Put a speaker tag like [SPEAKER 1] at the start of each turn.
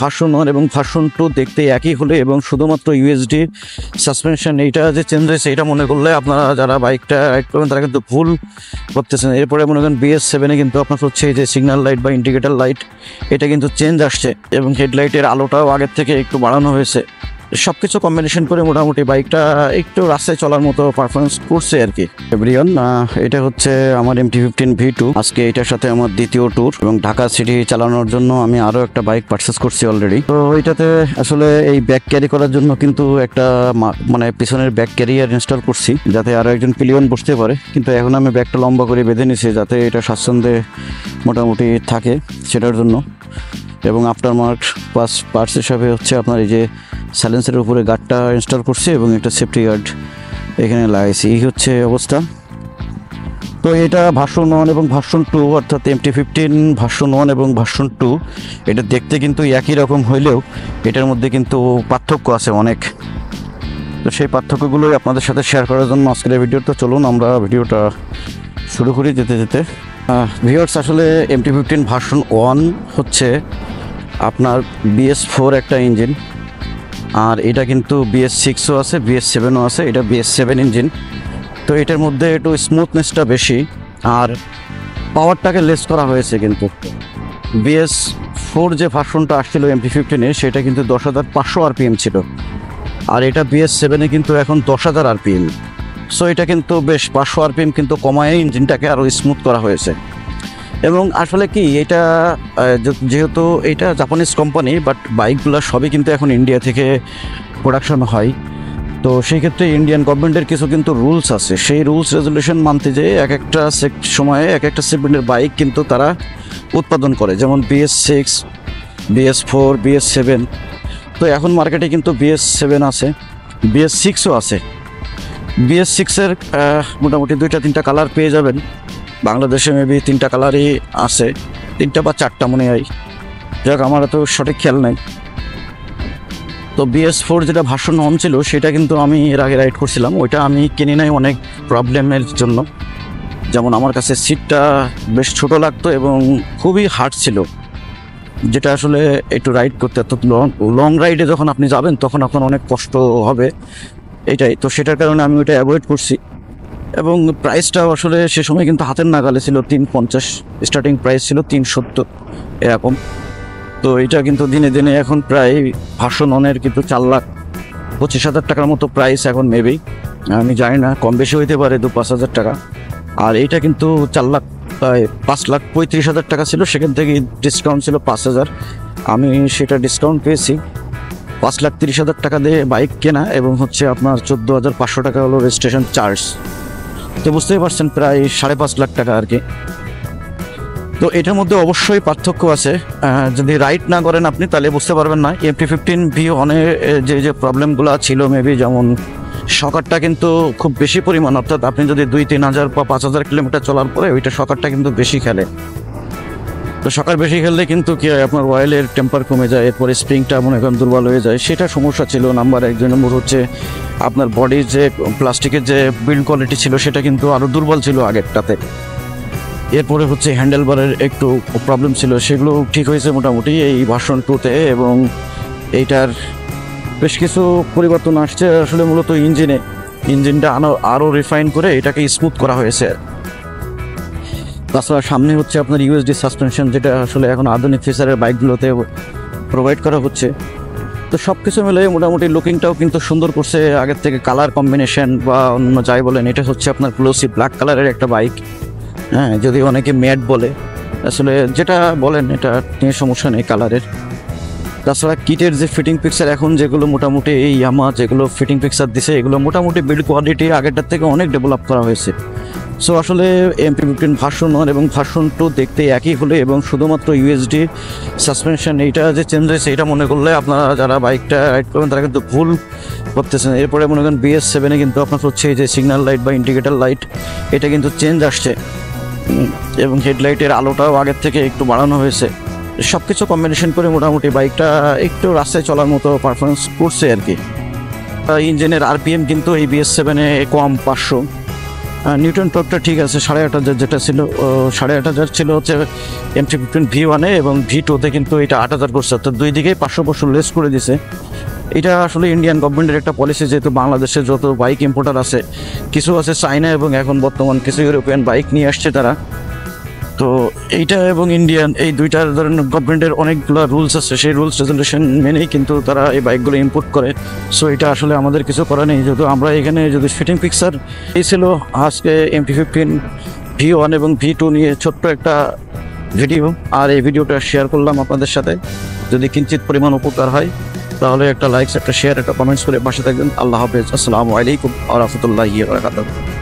[SPEAKER 1] Version 1 এবং version 2 দেখতে একই হলে এবং শুধুমাত্র ইউএসডি সাসপেনশন এইটা যে চেঞ্জ হয়েছে এটা মনে করলে আপনারা যারা বাইকটা রাইড করবেন তারা কিন্তু ভুল করতেছেন। এরপরে মনে করেন BS7-এ কিন্তু আপনার হচ্ছে এই যে সিগন্যাল লাইট বা ইন্ডিকেটর লাইট এটা কিন্তু চেঞ্জ আসছে এবং হেডলাইটের আলোটাও আগের থেকে একটু বাড়ানো হয়েছে। সব কিছু কম্বিনেশন করে মোটামুটি বাইকটা একটু রাস্তায় চলার মতো পারফরমেন্স করছে আর কি। এভরিওয়ান, এটা হচ্ছে আমার MT-15 V2। আজকে এটার সাথে আমার দ্বিতীয় ট্যুর এবং ঢাকা সিটি চালানোর জন্য আমি আরও একটা বাইক পারচেস করছি অলরেডি। তো এটাতে আসলে এই ব্যাগ ক্যারি করার জন্য কিন্তু একটা মানে পিছনের ব্যাগ ক্যারিয়ার ইনস্টল করছি যাতে আরও একজন পিলিয়ন বসতে পারে, কিন্তু এখন আমি ব্যাগটা লম্বা করে বেঁধে নিছি যাতে এটা স্বাচ্ছন্দ্যে মোটামুটি থাকে সেটার জন্য। এবং আফটার মার্ক পার্টস হিসাবে হচ্ছে আপনার এই যে সাইলেন্সারের উপরে গার্ডটা ইনস্টল করছি এবং একটা সেফটি গার্ড এখানে লাগাইছি। এই হচ্ছে অবস্থা। তো এটা ভার্সন 1 এবং ভার্সন 2 অর্থাৎ MT-15 ভার্সন 1 এবং ভার্সন 2 এটা দেখতে কিন্তু একই রকম হইলেও এটার মধ্যে কিন্তু পার্থক্য আছে অনেক। তো সেই পার্থক্যগুলোই আপনাদের সাথে শেয়ার করার জন্য আজকের ভিডিওটা চলুন আমরা ভিডিওটা শুরু করি যেতে যেতে। ভিউয়ার্স, আসলে MT-15 ভার্সন 1 হচ্ছে আপনার BS4 একটা ইঞ্জিন, আর এটা কিন্তু BS6ও আছে, BS7ও আছে। এটা BS7 ইঞ্জিন। তো এটার মধ্যে একটু স্মুথনেসটা বেশি আর পাওয়ারটাকে লেস করা হয়েছে। কিন্তু BS4 যে ভার্সনটা আসছিল MT-15-এর সেটা কিন্তু 10,500 RPM ছিল, আর এটা BS7-এ কিন্তু এখন 10,000 RPM। সো এটা কিন্তু বেশ 500 RPM কিন্তু কমায় ইঞ্জিনটাকে আরও স্মুথ করা হয়েছে। এবং আসলে কি এটা যেহেতু এটা জাপানিজ কোম্পানি, বাট বাইকগুলো সবই কিন্তু এখন ইন্ডিয়া থেকে প্রোডাকশন হয়। তো সেই ক্ষেত্রে ইন্ডিয়ান গভর্নমেন্টের কিছু কিন্তু রুলস আছে, সেই রুলস রেজুলেশন মানতে যেয়ে এক একটা সময়ে এক একটা সেগমেন্টের বাইক কিন্তু তারা উৎপাদন করে, যেমন BS6, BS4, BS7। তো এখন মার্কেটে কিন্তু BS7 আছে, BS6ও আছে। BS6-এর মোটামুটি 2-3টা কালার পেয়ে যাবেন। বাংলাদেশে মেবি 3টা কালারই আছে, 3টা বা 4টা মনে হয়, যাক আমার তো সঠিক খেয়াল নাই। তো BS4 যেটা ভার্সন 1 ছিল সেটা কিন্তু আমি এর আগে রাইড করছিলাম, ওইটা আমি কিনি নাই অনেক প্রবলেমের জন্য। যেমন আমার কাছে সিটটা বেশ ছোট লাগতো এবং খুবই হার্ড ছিল, যেটা আসলে একটু রাইড করতে অর্থাৎ লং রাইডে যখন আপনি যাবেন তখন আপনার অনেক কষ্ট হবে এটাই। তো সেটার কারণে আমি ওইটা অ্যাভয়েড করছি। এবং প্রাইসটাও আসলে সে সময় কিন্তু হাতের নাগালে ছিল, 350 স্টার্টিং প্রাইস ছিল, 370 এরকম। তো এটা কিন্তু দিনে দিনে এখন প্রায় ভার্সন 1-এর কিন্তু 4,25,000 টাকার মতো প্রাইস এখন মেবি, আমি জানি না, কম বেশি হইতে পারে 2-5 হাজার টাকা। আর এইটা কিন্তু 5,35,000 টাকা ছিল, সেখান থেকে ডিসকাউন্ট ছিল 5,000। আমি সেটা ডিসকাউন্ট পেয়েছি, 5,30,000 টাকা দিয়ে বাইক কেনা এবং হচ্ছে আপনার 14,500 টাকা হলো রেজিস্ট্রেশন চার্জ। তো বুঝতেই পারছেন প্রায় 5.5 লাখ টাকা আর কি। তো এটার মধ্যে অবশ্যই পার্থক্য আছে, যদি রাইড না করেন আপনি তাহলে বুঝতে পারবেন না। MT-15 V1-এ যে প্রবলেমগুলো ছিল মেবি, যেমন শকারটা কিন্তু খুব বেশি পরিমাণ, অর্থাৎ আপনি যদি 2-3 হাজার বা 5,000 কিলোমিটার চলার পরে ওইটা শকারটা কিন্তু বেশি খেলে। তো শকার বেশি খেললে কিন্তু কি হয়, আপনার অয়েলের টেম্পার কমে যায়, এরপরে স্প্রিংটা মনে করেন দুর্বল হয়ে যায়, সেটা সমস্যা ছিল নাম্বার 1। 2 নম্বর হচ্ছে আপনার বডির যে প্লাস্টিকের যে বিল্ড কোয়ালিটি ছিল সেটা কিন্তু আরও দুর্বল ছিল আগেরটাতে। এরপরে হচ্ছে হ্যান্ডেলবারের একটু প্রবলেম ছিল, সেগুলো ঠিক হয়েছে মোটামুটি এই ভার্সন 2-তে। এবং এইটার বেশ কিছু পরিবর্তন আসছে আসলে মূলত ইঞ্জিনটা আরও রিফাইন করে এটাকে স্মুথ করা হয়েছে। তাছাড়া সামনে হচ্ছে আপনার ইউএসডি সাসপেনশন, যেটা আসলে এখন আধুনিক ফিচারের বাইকগুলোতে প্রোভাইড করা হচ্ছে। তো সব কিছু মিলে মোটামুটি লুকিংটাও কিন্তু সুন্দর করছে আগের থেকে। কালার কম্বিনেশন বা অন্য যাই বলেন, এটা হচ্ছে আপনার গ্লোসি ব্ল্যাক কালারের একটা বাইক। হ্যাঁ, যদি অনেকে ম্যাট বলে, আসলে যেটা বলেন এটা নিয়ে সমস্যা নেই কালারের। তাছাড়া কিটের যে ফিটিং পিকচার এখন যেগুলো মোটামুটি এই ইয়ামাহা যেগুলো ফিটিং পিকচার দিছে, এগুলো মোটামুটি বিল্ড কোয়ালিটি আগেরটার থেকে অনেক ডেভেলপ করা হয়েছে। সো আসলে MT-15 ভার্সন 1 এবং ভার্সন 2 দেখতে একই হলে এবং শুধুমাত্র ইউএসডি সাসপেনশন এইটা যে চেঞ্জ হয়েছে এটা মনে করলে আপনারা যারা বাইকটা রাইড করবেন তারা কিন্তু ভুল করতেছেন। এরপরে মনে করেন BS7-এ কিন্তু আপনার হচ্ছে এই যে সিগন্যাল লাইট বা ইন্ডিকেটর লাইট এটা কিন্তু চেঞ্জ আসছে এবং হেডলাইটের আলোটাও আগের থেকে একটু বাড়ানো হয়েছে। সব কিছু কম্বিনেশন করে মোটামুটি বাইকটা একটু রাস্তায় চলার মতো পারফরমেন্স করছে আর কি। ইঞ্জিনের RPM কিন্তু এই BS7-এ কম, 500। নিউটন টর্কটা ঠিক আছে, 8,500 যেটা ছিল 8,500 ছিল হচ্ছে MT-15 V1-এ, এবং V2-তে কিন্তু এটা 8,000 করছে, অর্থাৎ দুই দিকেই 500 লেস করে দিছে। এটা আসলে ইন্ডিয়ান গভর্নমেন্টের একটা পলিসি, যেহেতু বাংলাদেশে যত বাইক ইম্পোর্টার আছে, কিছু আছে চায়না এবং এখন বর্তমান কিছু ইউরোপিয়ান বাইক নিয়ে আসছে তারা। তো এইটা এবং ইন্ডিয়ান এই দুইটার ধরনের গভর্নমেন্টের অনেকগুলো রুলস আছে, সেই রুলস রেজুলেশন মেনেই কিন্তু তারা এই বাইকগুলো ইম্পোর্ট করে। সো এটা আসলে আমাদের কিছু করা নেই, যেহেতু আমরা এখানে যদি ফিটিং পিকচার এই ছিল আজকে MT-15 V1 এবং V2 নিয়ে ছোট্ট একটা ভিডিও, আর এই ভিডিওটা শেয়ার করলাম আপনাদের সাথে। যদি কিঞ্চিত পরিমাণ উপকার হয় তাহলে একটা লাইক, একটা শেয়ার, একটা কমেন্টস করে পাশে থাকবেন। আল্লাহ হাফেজ, আসসালামু আলাইকুম ওয়া রাহমাতুল্লাহি ওয়া বারাকাতুহু।